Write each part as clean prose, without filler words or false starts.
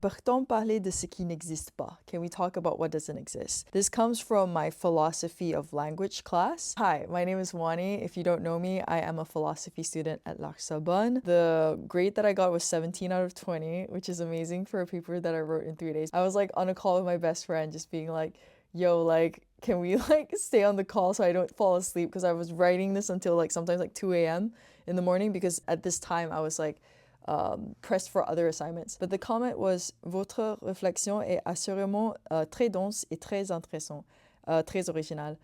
Peut-on parler de ce qui n'existe pas? Can we talk about what doesn't exist? This comes from my philosophy of language class. Hi, my name is Wani. If you don't know me, I am a philosophy student at La Sorbonne. The grade that I got was 17 out of 20, which is amazing for a paper that I wrote in 3 days. I was like on a call with my best friend just being like, yo, like, can we like stay on the call so I don't fall asleep? Because I was writing this until like sometimes like 2 a.m. in the morning because at this time I was like pressed for other assignments. But the comment was, votre réflexion est assurément très dense et très intéressant, très original.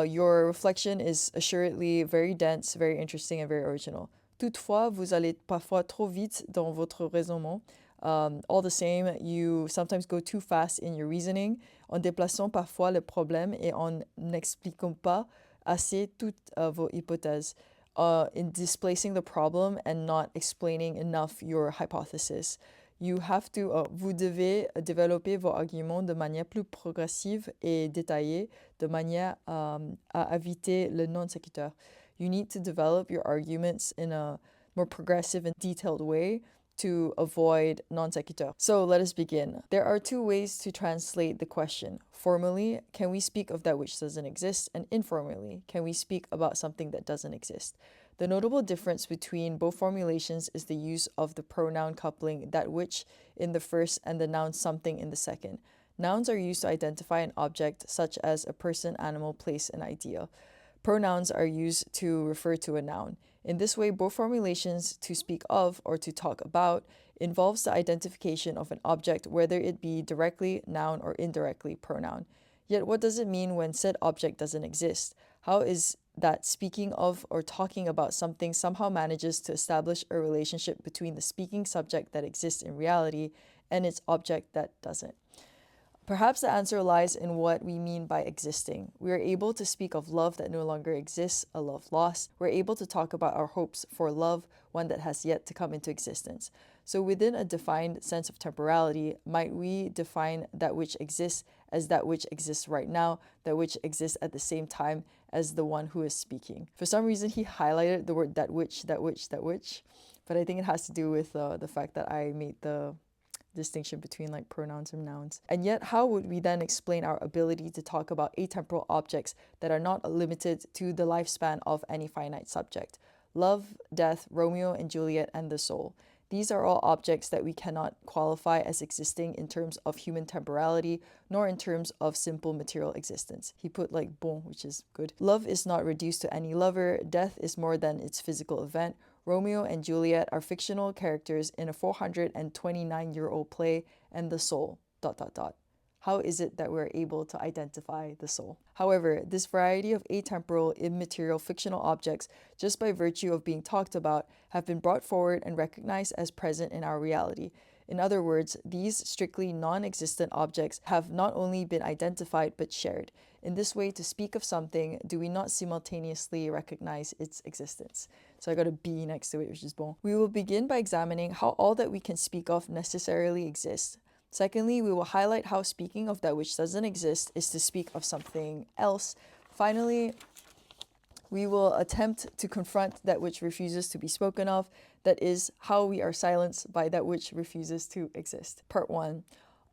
Your reflection is assuredly very dense, very interesting, and very original. Toutefois, vous allez parfois trop vite dans votre raisonnement. All the same, you sometimes go too fast in your reasoning, en déplaçant parfois le problème et en n'expliquant pas assez toutes vos hypothèses. In displacing the problem and not explaining enough your hypothesis. You have to, vous devez développer vos arguments de manière plus progressive et détaillée, de manière à éviter le non-sécuteur. You need to develop your arguments in a more progressive and detailed way to avoid non sequitur. So let us begin. There are two ways to translate the question. Formally, can we speak of that which doesn't exist? And informally, can we speak about something that doesn't exist? The notable difference between both formulations is the use of the pronoun coupling that which in the first and the noun something in the second. Nouns are used to identify an object such as a person, animal, place, and idea. Pronouns are used to refer to a noun. In this way, both formulations to speak of or to talk about involves the identification of an object, whether it be directly noun or indirectly pronoun. Yet what does it mean when said object doesn't exist? How is that speaking of or talking about something somehow manages to establish a relationship between the speaking subject that exists in reality and its object that doesn't? Perhaps the answer lies in what we mean by existing. We are able to speak of love that no longer exists, a love lost. We're able to talk about our hopes for love, one that has yet to come into existence. So within a defined sense of temporality, might we define that which exists as that which exists right now, that which exists at the same time as the one who is speaking? For some reason, he highlighted the word that which, but I think it has to do with the fact that I made the distinction between like pronouns and nouns. And yet, how would we then explain our ability to talk about atemporal objects that are not limited to the lifespan of any finite subject? Love, death, Romeo and Juliet, and the soul. These are all objects that we cannot qualify as existing in terms of human temporality, nor in terms of simple material existence. He put like bon, which is good. Love is not reduced to any lover. Death is more than its physical event. Romeo and Juliet are fictional characters in a 429-year-old play, and the soul, ... How is it that we're able to identify the soul? However, this variety of atemporal, immaterial, fictional objects, just by virtue of being talked about, have been brought forward and recognized as present in our reality. In other words, these strictly non-existent objects have not only been identified but shared. In this way, to speak of something, do we not simultaneously recognize its existence? So I got a B next to it, which is bon. We will begin by examining how all that we can speak of necessarily exists. Secondly, we will highlight how speaking of that which doesn't exist is to speak of something else. Finally, we will attempt to confront that which refuses to be spoken of, that is, how we are silenced by that which refuses to exist. Part 1.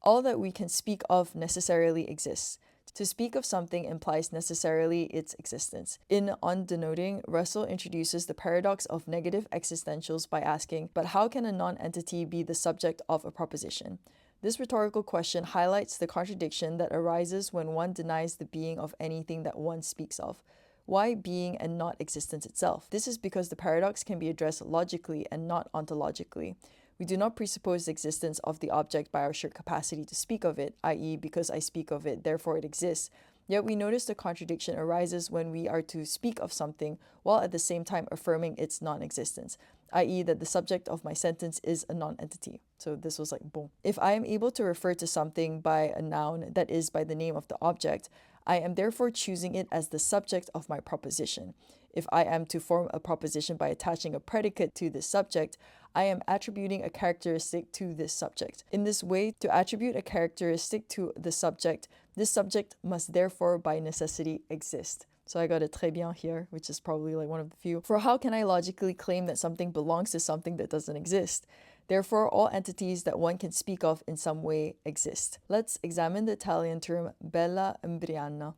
All that we can speak of necessarily exists. To speak of something implies necessarily its existence. In On Denoting, Russell introduces the paradox of negative existentials by asking, but how can a non-entity be the subject of a proposition? This rhetorical question highlights the contradiction that arises when one denies the being of anything that one speaks of. Why being and not existence itself? This is because the paradox can be addressed logically and not ontologically. We do not presuppose the existence of the object by our sheer capacity to speak of it, i.e., because I speak of it, therefore it exists. Yet we notice the contradiction arises when we are to speak of something while at the same time affirming its non-existence, i.e. that the subject of my sentence is a non-entity. So this was like bon. If I am able to refer to something by a noun that is by the name of the object, I am therefore choosing it as the subject of my proposition. If I am to form a proposition by attaching a predicate to this subject, I am attributing a characteristic to this subject. In this way, to attribute a characteristic to the subject, this subject must therefore by necessity exist. So I got a très bien here, which is probably like one of the few. For how can I logically claim that something belongs to something that doesn't exist? Therefore, all entities that one can speak of in some way exist. Let's examine the Italian term bella embriana.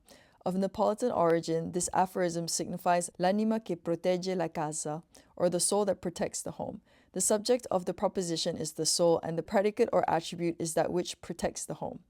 Of Neapolitan origin, this aphorism signifies l'anima che protegge la casa, or the soul that protects the home. The subject of the proposition is the soul, and the predicate or attribute is that which protects the home.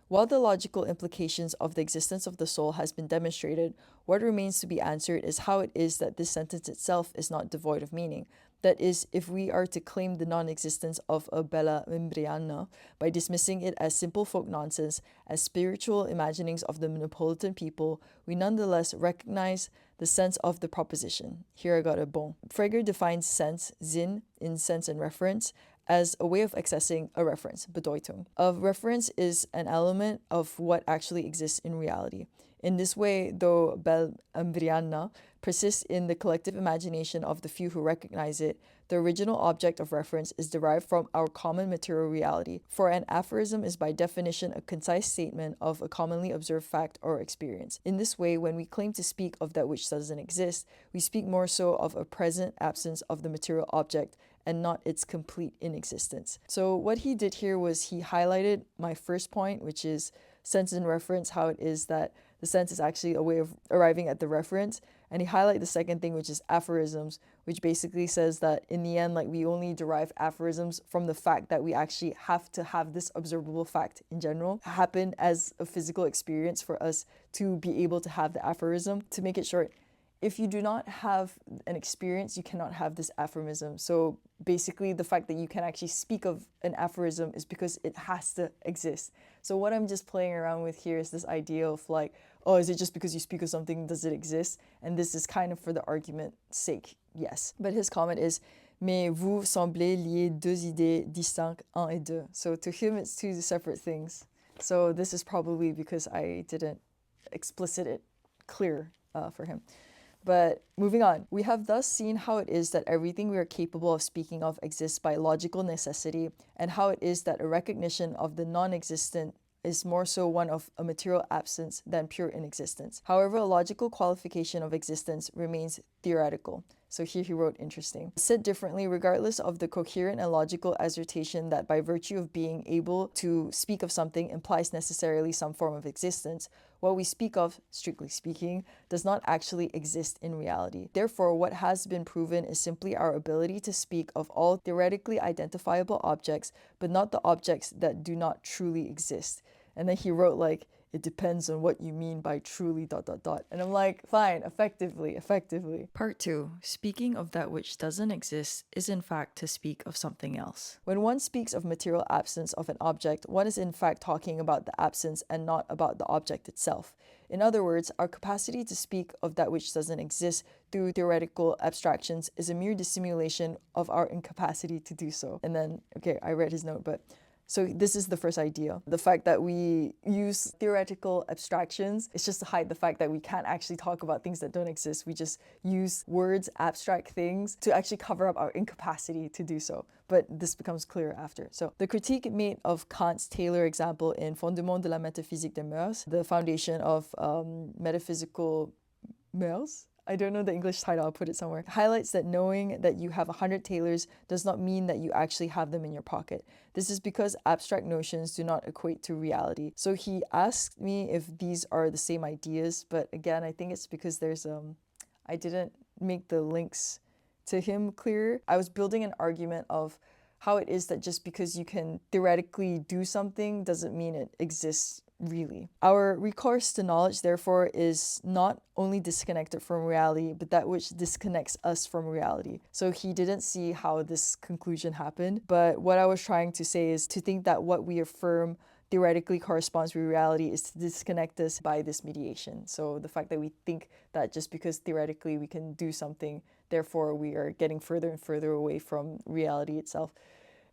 While the logical implications of the existence of the soul has been demonstrated, what remains to be answered is how it is that this sentence itself is not devoid of meaning. That is, if we are to claim the non-existence of a bella membriana by dismissing it as simple folk nonsense, as spiritual imaginings of the Neapolitan people, we nonetheless recognize the sense of the proposition. Here I got a bon. Frege defines sense, Sinn, in sense and reference, as a way of accessing a reference, Bedeutung. A reference is an element of what actually exists in reality. In this way, though bel embriana persists in the collective imagination of the few who recognize it, the original object of reference is derived from our common material reality, for an aphorism is by definition a concise statement of a commonly observed fact or experience. In this way, when we claim to speak of that which doesn't exist, we speak more so of a present absence of the material object and not its complete inexistence. So what he did here was he highlighted my first point, which is sense and reference, how it is that the sense is actually a way of arriving at the reference. And he highlighted the second thing, which is aphorisms, which basically says that in the end, like, we only derive aphorisms from the fact that we actually have to have this observable fact in general happen as a physical experience for us to be able to have the aphorism. To make it short, if you do not have an experience, you cannot have this aphorism. So basically, the fact that you can actually speak of an aphorism is because it has to exist. So what I'm just playing around with here is this idea of like, oh, is it just because you speak of something, does it exist? And this is kind of for the argument's sake, yes. But his comment is, mais vous semblez lier deux idées distinctes, un et deux. So to him, it's two separate things. So this is probably because I didn't explicit it clear for him. But moving on, we have thus seen how it is that everything we are capable of speaking of exists by logical necessity, and how it is that a recognition of the non-existent is more so one of a material absence than pure inexistence. However, a logical qualification of existence remains theoretical. So here he wrote interesting. Said differently, regardless of the coherent and logical assertion that by virtue of being able to speak of something implies necessarily some form of existence, what we speak of, strictly speaking, does not actually exist in reality. Therefore, what has been proven is simply our ability to speak of all theoretically identifiable objects, but not the objects that do not truly exist. And then he wrote like, it depends on what you mean by truly ... And I'm like, fine, effectively. Part 2. Speaking of that which doesn't exist is in fact to speak of something else. When one speaks of material absence of an object, one is in fact talking about the absence and not about the object itself. In other words, our capacity to speak of that which doesn't exist through theoretical abstractions is a mere dissimulation of our incapacity to do so. And then, okay, I read his note, but so this is the first idea. The fact that we use theoretical abstractions is just to hide the fact that we can't actually talk about things that don't exist. We just use words, abstract things, to actually cover up our incapacity to do so. But this becomes clearer after. So the critique made of Kant's Taylor example in Fondement de la métaphysique des mœurs, the foundation of metaphysical mœurs, I don't know the English title, I'll put it somewhere, highlights that knowing that you have 100 tailors does not mean that you actually have them in your pocket. This is because abstract notions do not equate to reality. So he asked me if these are the same ideas, but again, I think it's because there's I didn't make the links to him clearer. I was building an argument of how it is that just because you can theoretically do something doesn't mean it exists really. Our recourse to knowledge, therefore, is not only disconnected from reality, but that which disconnects us from reality. So he didn't see how this conclusion happened, but what I was trying to say is to think that what we affirm theoretically corresponds with reality is to disconnect us by this mediation. So the fact that we think that just because theoretically we can do something, therefore we are getting further and further away from reality itself.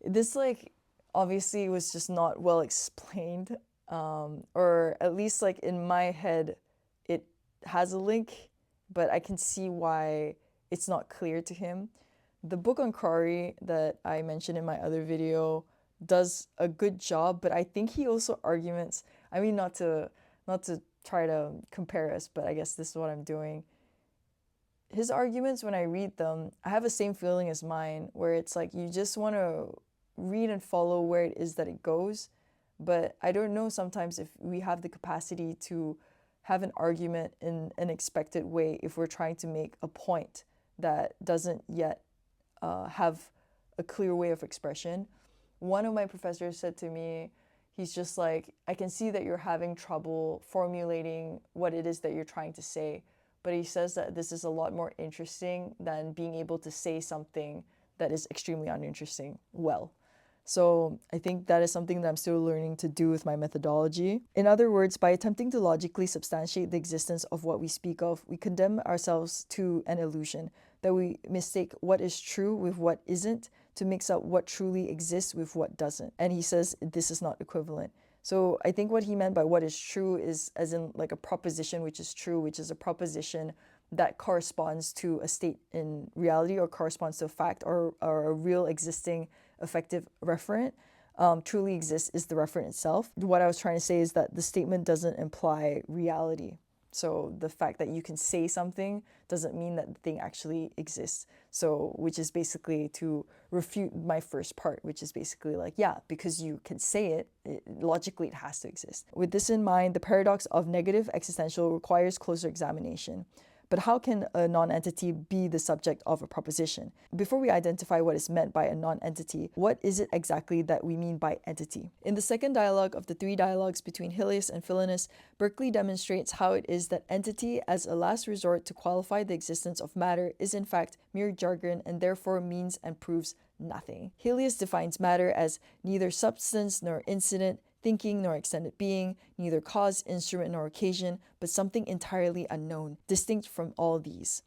This, like, obviously was just not well explained. Or at least like in my head, it has a link, but I can see why it's not clear to him. The book on Crowley that I mentioned in my other video does a good job, but I think he also arguments, I mean, not to try to compare us, but I guess this is what I'm doing. His arguments, when I read them, I have the same feeling as mine, where it's like you just want to read and follow where it is that it goes. But I don't know sometimes if we have the capacity to have an argument in an expected way if we're trying to make a point that doesn't yet have a clear way of expression. One of my professors said to me, he's just like, I can see that you're having trouble formulating what it is that you're trying to say. But he says that this is a lot more interesting than being able to say something that is extremely uninteresting well. So I think that is something that I'm still learning to do with my methodology. In other words, by attempting to logically substantiate the existence of what we speak of, we condemn ourselves to an illusion, that we mistake what is true with what isn't, to mix up what truly exists with what doesn't. And he says this is not equivalent. So I think what he meant by what is true is as in like a proposition which is true, which is a proposition that corresponds to a state in reality or corresponds to a fact or a real existing effective referent. Truly exists is the referent itself. What I was trying to say is that the statement doesn't imply reality. So the fact that you can say something doesn't mean that the thing actually exists. So, which is basically to refute my first part, which is basically like, yeah, because you can say it, logically it has to exist. With this in mind, the paradox of negative existential requires closer examination. But how can a non-entity be the subject of a proposition? Before we identify what is meant by a non-entity, what is it exactly that we mean by entity? In the second dialogue of the three dialogues between Helios and Philinus, Berkeley demonstrates how it is that entity, as a last resort to qualify the existence of matter, is in fact mere jargon and therefore means and proves nothing. Helios defines matter as neither substance nor incident, thinking nor extended being, neither cause, instrument, nor occasion, but something entirely unknown, distinct from all these.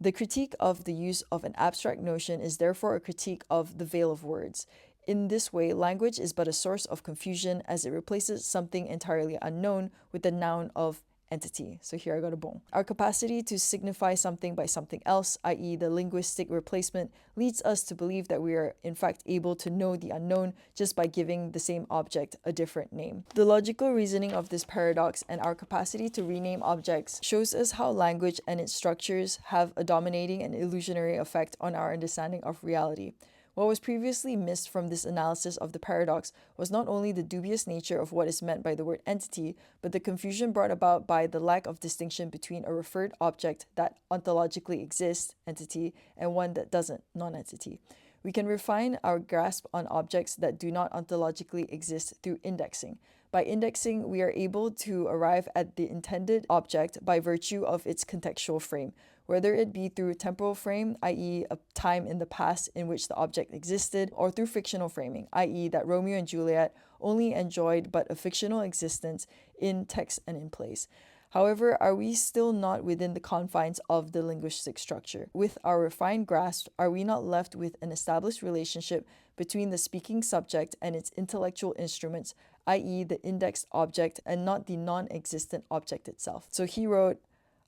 The critique of the use of an abstract notion is therefore a critique of the veil of words. In this way, language is but a source of confusion as it replaces something entirely unknown with the noun of entity. So here I got a bon. Our capacity to signify something by something else, i.e. the linguistic replacement, leads us to believe that we are in fact able to know the unknown just by giving the same object a different name. The logical reasoning of this paradox and our capacity to rename objects shows us how language and its structures have a dominating and illusionary effect on our understanding of reality. What was previously missed from this analysis of the paradox was not only the dubious nature of what is meant by the word entity, but the confusion brought about by the lack of distinction between a referred object that ontologically exists, entity, and one that doesn't, non-entity. We can refine our grasp on objects that do not ontologically exist through indexing. By indexing, we are able to arrive at the intended object by virtue of its contextual frame, whether it be through temporal frame, i.e. a time in the past in which the object existed, or through fictional framing, i.e. that Romeo and Juliet only enjoyed but a fictional existence in text and in place. However, are we still not within the confines of the linguistic structure? With our refined grasp, are we not left with an established relationship between the speaking subject and its intellectual instruments, i.e. the indexed object, and not the non-existent object itself? So he wrote,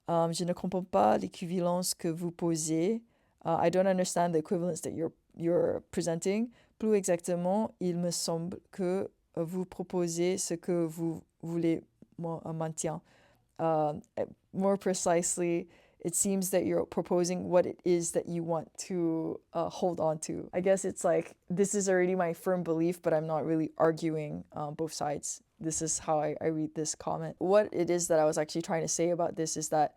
Je ne comprends pas l'équivalence que vous posez. I don't understand the equivalence that you're presenting. Plus exactement, il me semble que vous proposez ce que vous voulez maintenir. More precisely, it seems that you're proposing what it is that you want to hold on to. I guess it's like, this is already my firm belief, but I'm not really arguing both sides. This is how I read this comment. What it is that I was actually trying to say about this is that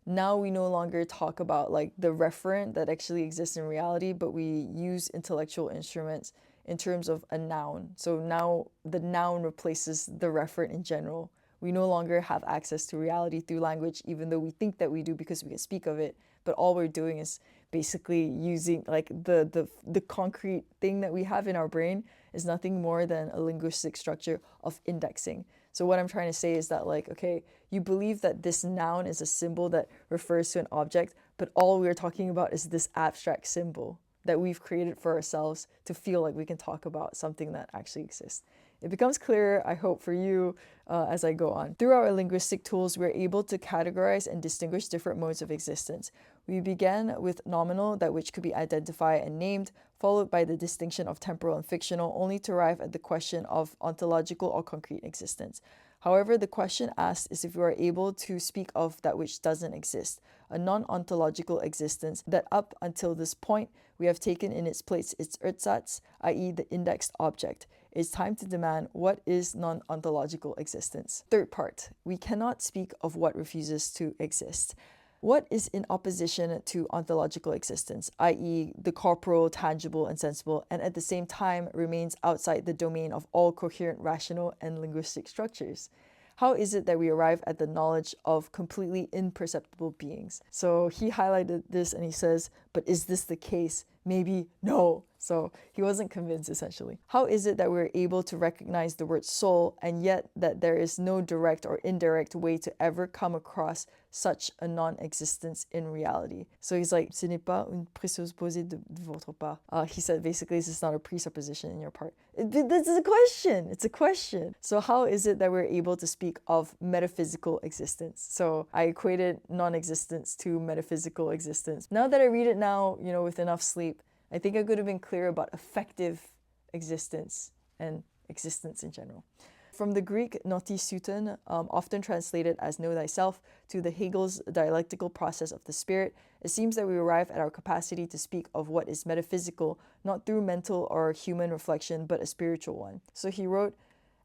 now we no longer talk about like the referent that actually exists in reality, but we use intellectual instruments in terms of a noun. So now the noun replaces the referent in general. We no longer have access to reality through language, even though we think that we do because we can speak of it. But all we're doing is basically using like the concrete thing that we have in our brain is nothing more than a linguistic structure of indexing. So what I'm trying to say is that like, okay, you believe that this noun is a symbol that refers to an object, but all we're talking about is this abstract symbol that we've created for ourselves to feel like we can talk about something that actually exists. It becomes clearer, I hope, for you as I go on. Through our linguistic tools, we're able to categorize and distinguish different modes of existence. We began with nominal, that which could be identified and named, followed by the distinction of temporal and fictional, only to arrive at the question of ontological or concrete existence. However, the question asked is if we are able to speak of that which doesn't exist, a non-ontological existence that up until this point we have taken in its place its ersatz, i.e. the indexed object. It's time to demand what is non-ontological existence. Third part, we cannot speak of what refuses to exist. What is in opposition to ontological existence, i.e. the corporal, tangible, and sensible, and at the same time remains outside the domain of all coherent rational and linguistic structures? How is it that we arrive at the knowledge of completely imperceptible beings? So he highlighted this and he says, but is this the case? Maybe no. So he wasn't convinced, essentially. How is it that we're able to recognize the word soul and yet that there is no direct or indirect way to ever come across such a non-existence in reality? So he's like, ce n'est pas une présupposé de votre part. He said, basically, this is not a presupposition in your part. This is a question. It's a question. So how is it that we're able to speak of metaphysical existence? So I equated non-existence to metaphysical existence. Now that I read it now, with enough sleep, I think I could have been clear about effective existence and existence in general. From the Greek notisuten, often translated as know thyself, to the Hegel's dialectical process of the spirit, it seems that we arrive at our capacity to speak of what is metaphysical, not through mental or human reflection, but a spiritual one. So he wrote,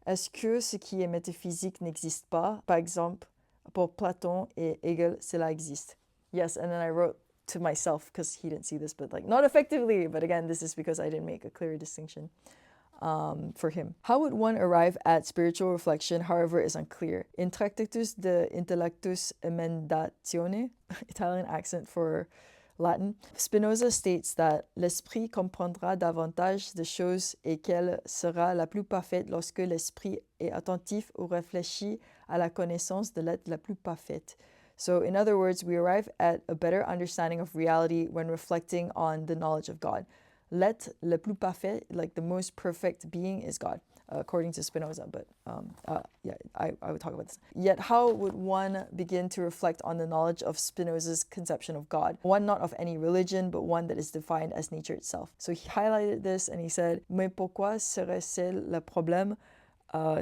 Est-ce que ce qui est métaphysique n'existe pas? Par exemple, pour Platon et Hegel, cela existe. Yes, and then I wrote to myself, because he didn't see this, but not effectively. But again, this is because I didn't make a clear distinction for him. How would one arrive at spiritual reflection, however, is unclear. In Tractatus de Intellectus Emendatione, Italian accent for Latin, Spinoza states that l'esprit comprendra davantage de choses et qu'elle sera la plus parfaite lorsque l'esprit est attentif ou réfléchit à la connaissance de l'être la plus parfaite. So in other words, we arrive at a better understanding of reality when reflecting on the knowledge of God. L'être le plus parfait, like the most perfect being, is God, according to Spinoza. But I would talk about this. Yet how would one begin to reflect on the knowledge of Spinoza's conception of God? One not of any religion, but one that is defined as nature itself. So he highlighted this and he said, Mais pourquoi serait-ce le problème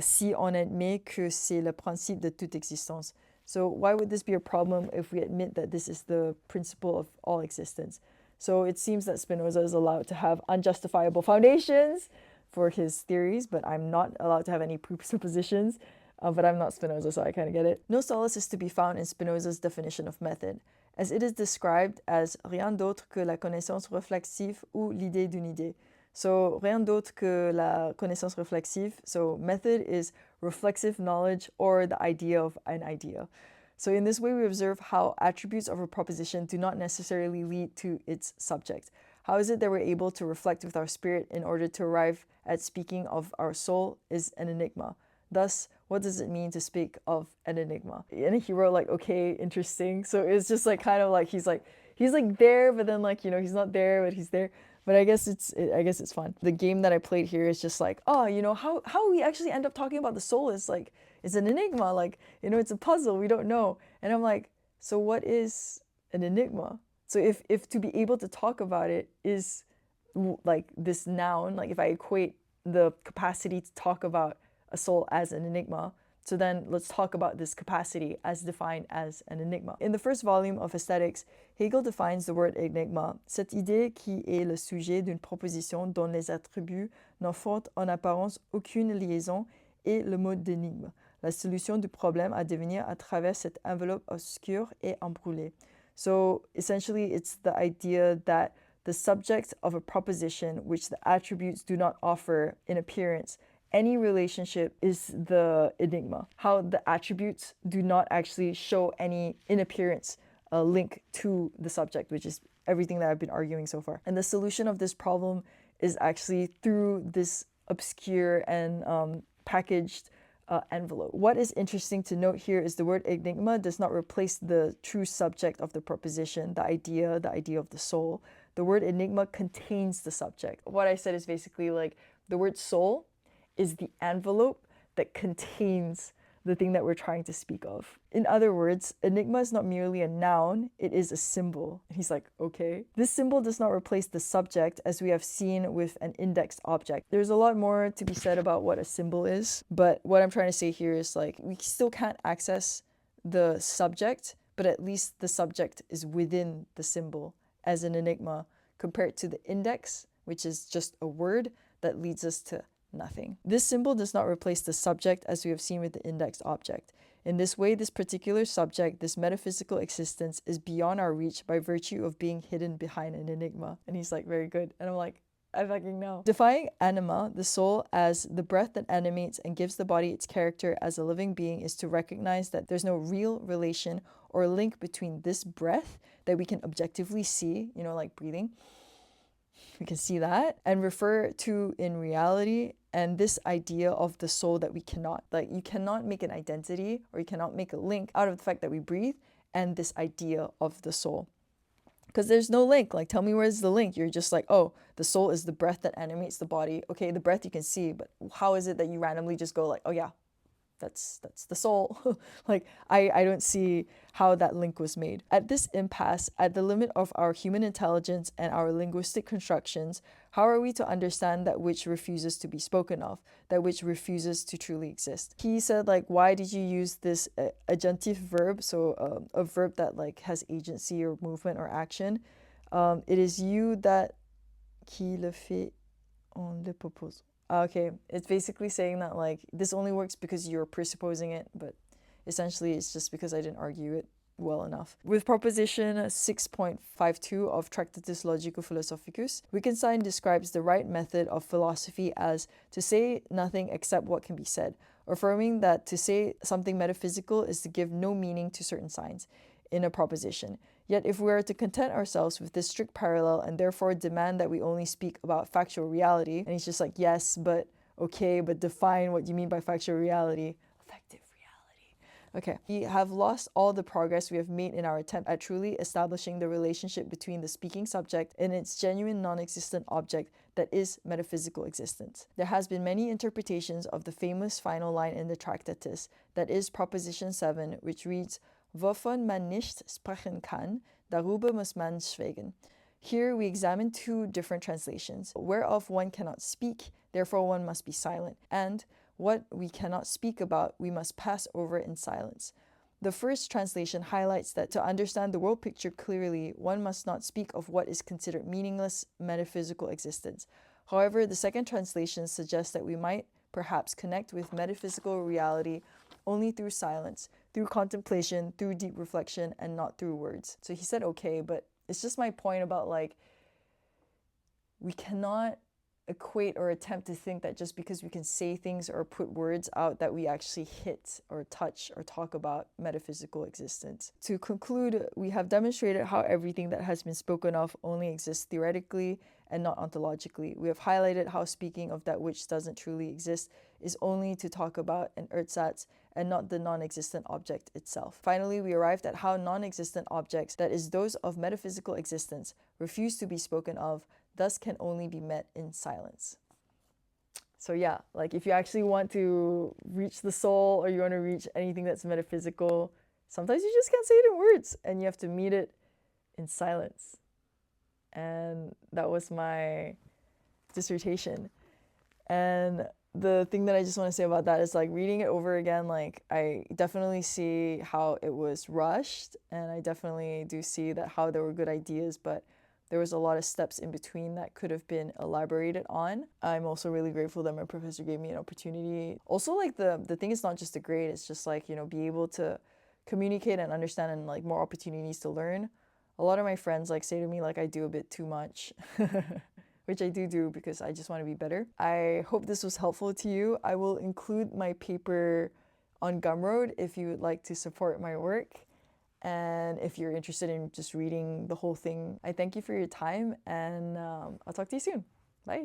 si on admet que c'est le principe de toute existence? So why would this be a problem if we admit that this is the principle of all existence? So it seems that Spinoza is allowed to have unjustifiable foundations for his theories, but I'm not allowed to have any presuppositions. But I'm not Spinoza, so I kind of get it. No solace is to be found in Spinoza's definition of method, as it is described as rien d'autre que la connaissance réflexive ou l'idée d'une idée. So rien d'autre que la connaissance réflexive. So method is reflexive knowledge or the idea of an idea. So in this way, we observe how attributes of a proposition do not necessarily lead to its subject. How is it that we're able to reflect with our spirit in order to arrive at speaking of our soul is an enigma. Thus, what does it mean to speak of an enigma? And he wrote okay, interesting. So it's just kind of he's there, but then he's not there, but he's there. But I guess it's fun. The game that I played here is just how we actually end up talking about the soul is it's an enigma. It's a puzzle. We don't know. And I'm so what is an enigma? So if to be able to talk about it is this noun, if I equate the capacity to talk about a soul as an enigma, so then let's talk about this capacity as defined as an enigma. In the first volume of Aesthetics, Hegel defines the word enigma, cette idée qui est le sujet d'une proposition dont les attributs n'en font en apparence aucune liaison est le mode d'énigme, la solution du problème à devenir à travers cette enveloppe obscure et embrûlée. So essentially, it's the idea that the subject of a proposition which the attributes do not offer in appearance any relationship is the enigma. How the attributes do not actually show any in appearance link to the subject, which is everything that I've been arguing so far. And the solution of this problem is actually through this obscure and packaged envelope. What is interesting to note here is the word enigma does not replace the true subject of the proposition, the idea of the soul. The word enigma contains the subject. What I said is basically the word soul is the envelope that contains the thing that we're trying to speak of. In other words, enigma is not merely a noun, it is a symbol. And he's like, okay. This symbol does not replace the subject as we have seen with an indexed object. There's a lot more to be said about what a symbol is, but what I'm trying to say here is like, we still can't access the subject, but at least the subject is within the symbol as an enigma compared to the index, which is just a word that leads us to nothing. This symbol does not replace the subject as we have seen with the indexed object. In this way, this particular subject, this metaphysical existence, is beyond our reach by virtue of being hidden behind an enigma. And he's like, very good. And I'm like, I fucking know. Defining anima, the soul, as the breath that animates and gives the body its character as a living being is to recognize that there's no real relation or link between this breath that we can objectively see, like breathing. We can see that and refer to in reality, and this idea of the soul that we cannot. Like, you cannot make an identity or you cannot make a link out of the fact that we breathe and this idea of the soul. Because there's no link. Like, tell me where's the link? You're just like, oh, the soul is the breath that animates the body. Okay, the breath you can see, but how is it that you randomly just go like, oh yeah, that's the soul. Like, I don't see how that link was made. At this impasse, at the limit of our human intelligence and our linguistic constructions, how are we to understand that which refuses to be spoken of, that which refuses to truly exist? He said, like, why did you use this agentive verb, so a verb that like has agency or movement or action? It is you that qui le fait, on le propose. Okay, it's basically saying that like this only works because you're presupposing it, but essentially it's just because I didn't argue it well enough. With proposition 6.52 of Tractatus Logico-Philosophicus, Wittgenstein describes the right method of philosophy as to say nothing except what can be said, affirming that to say something metaphysical is to give no meaning to certain signs in a proposition. Yet if we are to content ourselves with this strict parallel and therefore demand that we only speak about factual reality, and he's just like, yes, but okay, but define what you mean by factual reality. Effective reality. Okay, we have lost all the progress we have made in our attempt at truly establishing the relationship between the speaking subject and its genuine non-existent object that is metaphysical existence. There has been many interpretations of the famous final line in the Tractatus, that is proposition 7, which reads, Wovon man nicht sprechen kann, darüber muss man schweigen. Here we examine two different translations, whereof one cannot speak, therefore one must be silent, and what we cannot speak about, we must pass over in silence. The first translation highlights that to understand the world picture clearly, one must not speak of what is considered meaningless metaphysical existence. However, the second translation suggests that we might perhaps connect with metaphysical reality only through silence, through contemplation, through deep reflection, and not through words. So he said okay, but it's just my point about like, we cannot equate or attempt to think that just because we can say things or put words out that we actually hit or touch or talk about metaphysical existence. To conclude, we have demonstrated how everything that has been spoken of only exists theoretically and not ontologically. We have highlighted how speaking of that which doesn't truly exist is only to talk about an ersatz and not the non-existent object itself. Finally, we arrived at how non-existent objects, that is those of metaphysical existence, refuse to be spoken of, thus can only be met in silence. So yeah, like if you actually want to reach the soul or you want to reach anything that's metaphysical, sometimes you just can't say it in words and you have to meet it in silence. And that was my dissertation. And the thing that I just want to say about that is like reading it over again, like I definitely see how it was rushed, and I definitely do see that how there were good ideas, but there was a lot of steps in between that could have been elaborated on. I'm also really grateful that my professor gave me an opportunity. Also, like the thing is not just a grade, it's just like, be able to communicate and understand and like more opportunities to learn. A lot of my friends like say to me like I do a bit too much, which I do because I just want to be better. I hope this was helpful to you. I will include my paper on Gumroad if you would like to support my work. And if you're interested in just reading the whole thing, I thank you for your time, and I'll talk to you soon. Bye.